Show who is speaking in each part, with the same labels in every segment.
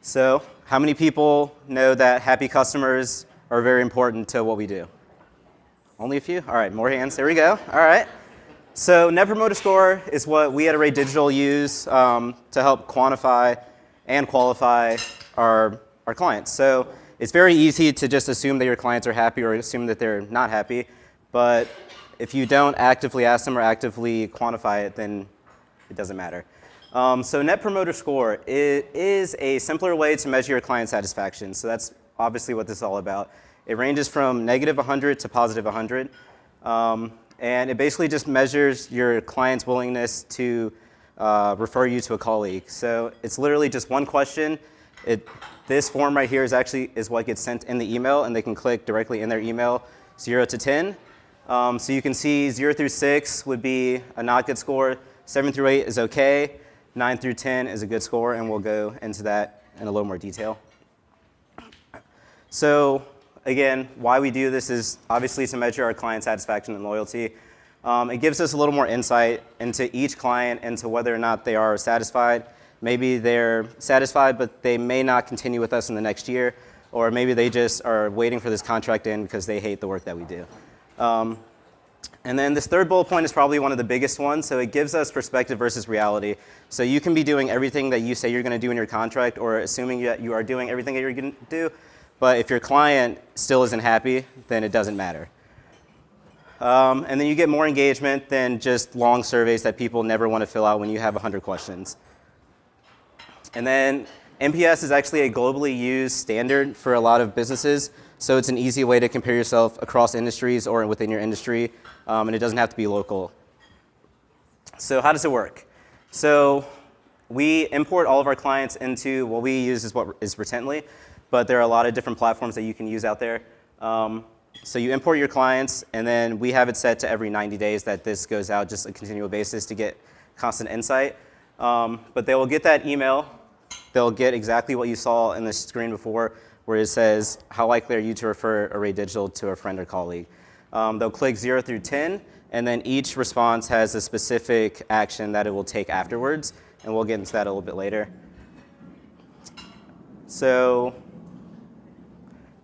Speaker 1: So how many people know that happy customers are very important to what we do? Only a few? All right, more hands. There we go. All right. So Net Promoter Score is what we at Array Digital use to help quantify and qualify our clients. So it's very easy to just assume that your clients are happy or assume that they're not happy. But if you don't actively ask them or actively quantify it, then it doesn't matter. So Net Promoter Score is a simpler way to measure your client satisfaction. So that's obviously what this is all about. It ranges from negative 100 to positive 100. And it basically just measures your client's willingness to refer you to a colleague. So it's literally just one question. This form right here is what gets sent in the email, and they can click directly in their email, 0 to 10. So you can see 0 through 6 would be a not good score. 7 through 8 is okay. 9 through 10 is a good score, and we'll go into that in a little more detail. So again, why we do this is obviously to measure our client satisfaction and loyalty. It gives us a little more insight into each client, into whether or not they are satisfied. Maybe they're satisfied, but they may not continue with us in the next year, or maybe they just are waiting for this contract in because they hate the work that we do. And then this third bullet point is probably one of the biggest ones. So it gives us perspective versus reality. So you can be doing everything that you say you're going to do in your contract, or assuming that you are doing everything that you're going to do. But if your client still isn't happy, then it doesn't matter. And then you get more engagement than just long surveys that people never want to fill out when you have 100 questions. And then NPS is actually a globally used standard for a lot of businesses. So it's an easy way to compare yourself across industries or within your industry, and it doesn't have to be local. So how does it work? So we import all of our clients into what we use is what is Retently, but there are a lot of different platforms that you can use out there. So you import your clients, and then we have it set to every 90 days that this goes out just a continual basis to get constant insight. But they will get that email. They'll get exactly what you saw in the screen before, where it says, how likely are you to refer Array Digital to a friend or colleague? They'll click 0 through 10, and then each response has a specific action that it will take afterwards, and we'll get into that a little bit later. So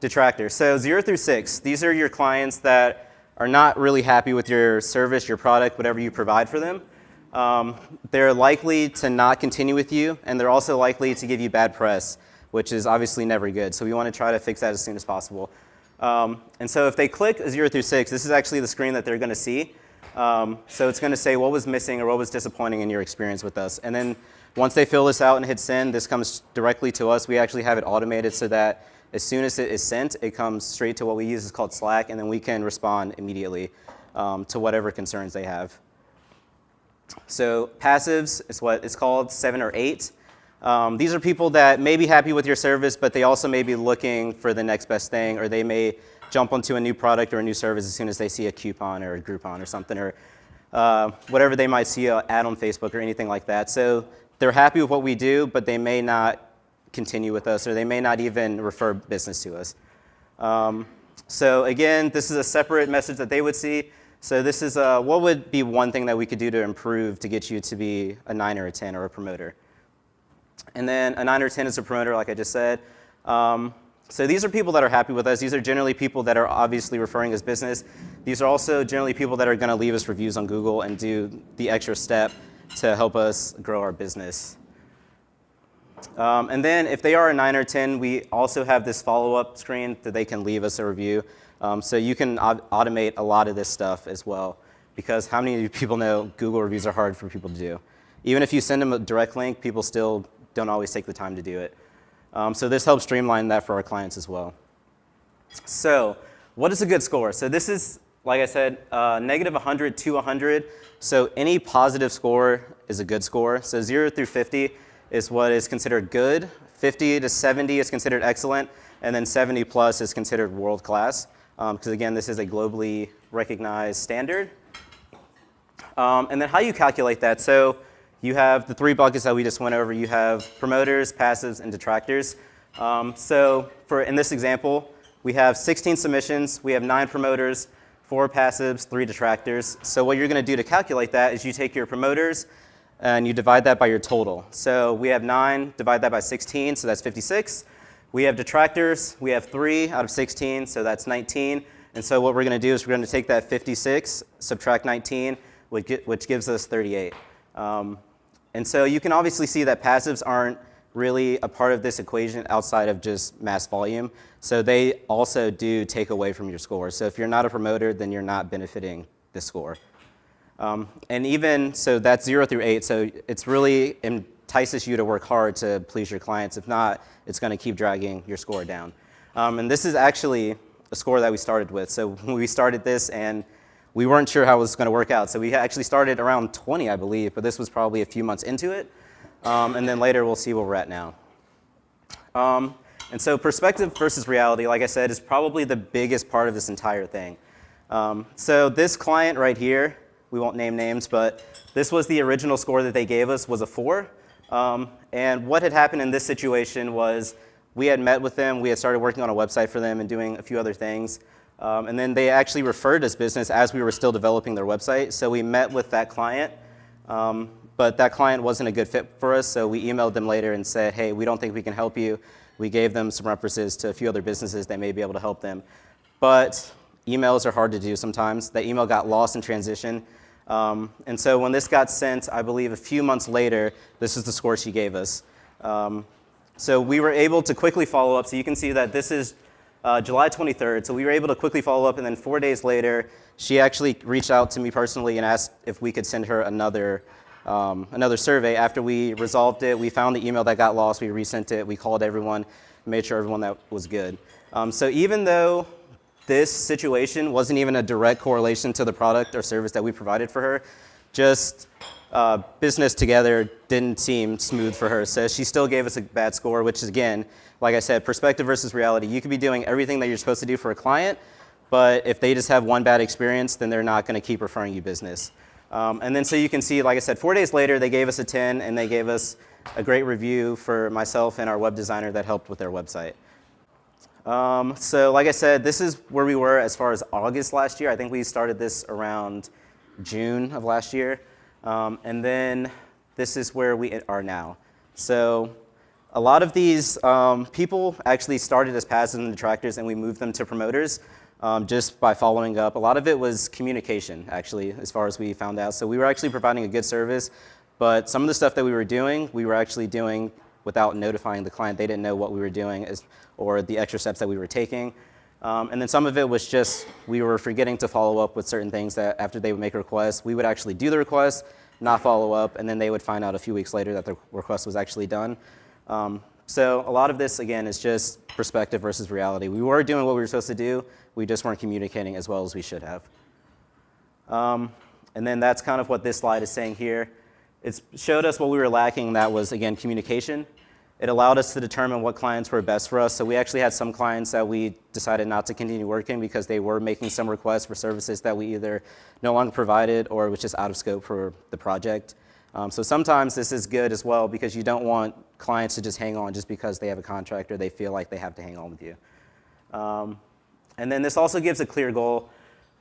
Speaker 1: Detractors. So 0 through 6, these are your clients that are not really happy with your service, your product, whatever you provide for them. They're likely to not continue with you, and they're also likely to give you bad press, which is obviously never good. So we want to try to fix that as soon as possible. And so if they click 0 through 6, this is actually the screen that they're going to see. So it's going to say what was missing or what was disappointing in your experience with us. And then once they fill this out and hit send, this comes directly to us. We actually have it automated so that as soon as it is sent, it comes straight to what we use is called Slack, and then we can respond immediately to whatever concerns they have. So passives is what it's called, 7 or 8. These are people that may be happy with your service, but they also may be looking for the next best thing, or they may jump onto a new product or a new service as soon as they see a coupon or a Groupon or something, or whatever they might see an ad on Facebook or anything like that. So they're happy with what we do, but they may not continue with us, or they may not even refer business to us. So again, this is a separate message that they would see. So this is what would be one thing that we could do to improve to get you to be a 9 or a 10 or a promoter. And then a 9 or 10 is a promoter, like I just said. So these are people that are happy with us. These are generally people that are obviously referring us business. These are also generally people that are going to leave us reviews on Google and do the extra step to help us grow our business. And then if they are a 9 or 10, we also have this follow-up screen that they can leave us a review. So you can automate a lot of this stuff as well, because how many people know Google reviews are hard for people to do? Even if you send them a direct link, people still don't always take the time to do it. So this helps streamline that for our clients as well. So what is a good score? So this is, like I said, negative 100 to 100. So any positive score is a good score. So 0 through 50 is what is considered good. 50 to 70 is considered excellent. And then 70 plus is considered world class. Because again, this is a globally recognized standard. And then how you calculate that. So you have the 3 buckets that we just went over. You have promoters, passives, and detractors. So in this example, we have 16 submissions. We have 9 promoters, 4 passives, 3 detractors. So what you're going to do to calculate that is you take your promoters, and you divide that by your total. So we have 9, divide that by 16, so that's 56. We have detractors, we have 3 out of 16, so that's 19. And so what we're going to do is we're going to take that 56, subtract 19, which gives us 38. And so you can obviously see that passives aren't really a part of this equation outside of just mass volume. So they also do take away from your score. So if you're not a promoter, then you're not benefiting the score. And even, so that's 0 through 8, so it's really entices you to work hard to please your clients. If not, it's going to keep dragging your score down. And this is actually a score that we started with. So when we started this, and we weren't sure how it was going to work out. So we actually started around 20, I believe, but this was probably a few months into it. And then later we'll see where we're at now. And so perspective versus reality, like I said, is probably the biggest part of this entire thing. So this client right here, we won't name names, but this was the original score that they gave us was a 4. And what had happened in this situation was we had met with them, we had started working on a website for them and doing a few other things. And then they actually referred us business as we were still developing their website. So we met with that client, but that client wasn't a good fit for us. So we emailed them later and said, hey, we don't think we can help you. We gave them some references to a few other businesses that may be able to help them. But emails are hard to do sometimes. That email got lost in transition. And so when this got sent, I believe a few months later, this is the score she gave us. So we were able to quickly follow up. So you can see that this is July 23rd. So we were able to quickly follow up. And then 4 days later, she actually reached out to me personally and asked if we could send her another survey. After we resolved it, we found the email that got lost. We resent it. We called everyone, made sure everyone that was good. So even though this situation wasn't even a direct correlation to the product or service that we provided for her, just business together didn't seem smooth for her. So she still gave us a bad score, which is, again, like I said, perspective versus reality. You could be doing everything that you're supposed to do for a client, but if they just have one bad experience, then they're not going to keep referring you business. And then so you can see, like I said, 4 days later, they gave us a 10, and they gave us a great review for myself and our web designer that helped with their website. So like I said, this is where we were as far as August last year. I think we started this around June of last year. And then this is where we are now. So a lot of these people actually started as passives and detractors, and we moved them to promoters just by following up. A lot of it was communication, actually, as far as we found out. So we were actually providing a good service, but some of the stuff that we were actually doing without notifying the client. They didn't know what we were doing or the extra steps that we were taking. And then some of it was just we were forgetting to follow up with certain things that after they would make a request, we would actually do the request, not follow up, and then they would find out a few weeks later that the request was actually done. So a lot of this, again, is just perspective versus reality. We were doing what we were supposed to do. We just weren't communicating as well as we should have. And then that's kind of what this slide is saying here. It showed us what we were lacking. That was, again, communication. It allowed us to determine what clients were best for us. So we actually had some clients that we decided not to continue working because they were making some requests for services that we either no longer provided or was just out of scope for the project. So sometimes this is good as well because you don't want clients to just hang on just because they have a contract or they feel like they have to hang on with you. And then this also gives a clear goal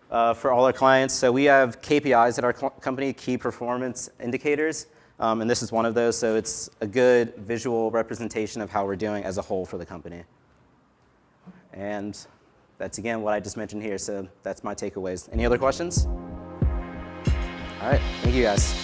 Speaker 1: for all our clients. So we have KPIs at our company, key performance indicators. And this is one of those, so it's a good visual representation of how we're doing as a whole for the company. And that's, again, what I just mentioned here, so that's my takeaways. Any other questions? All right, thank you guys.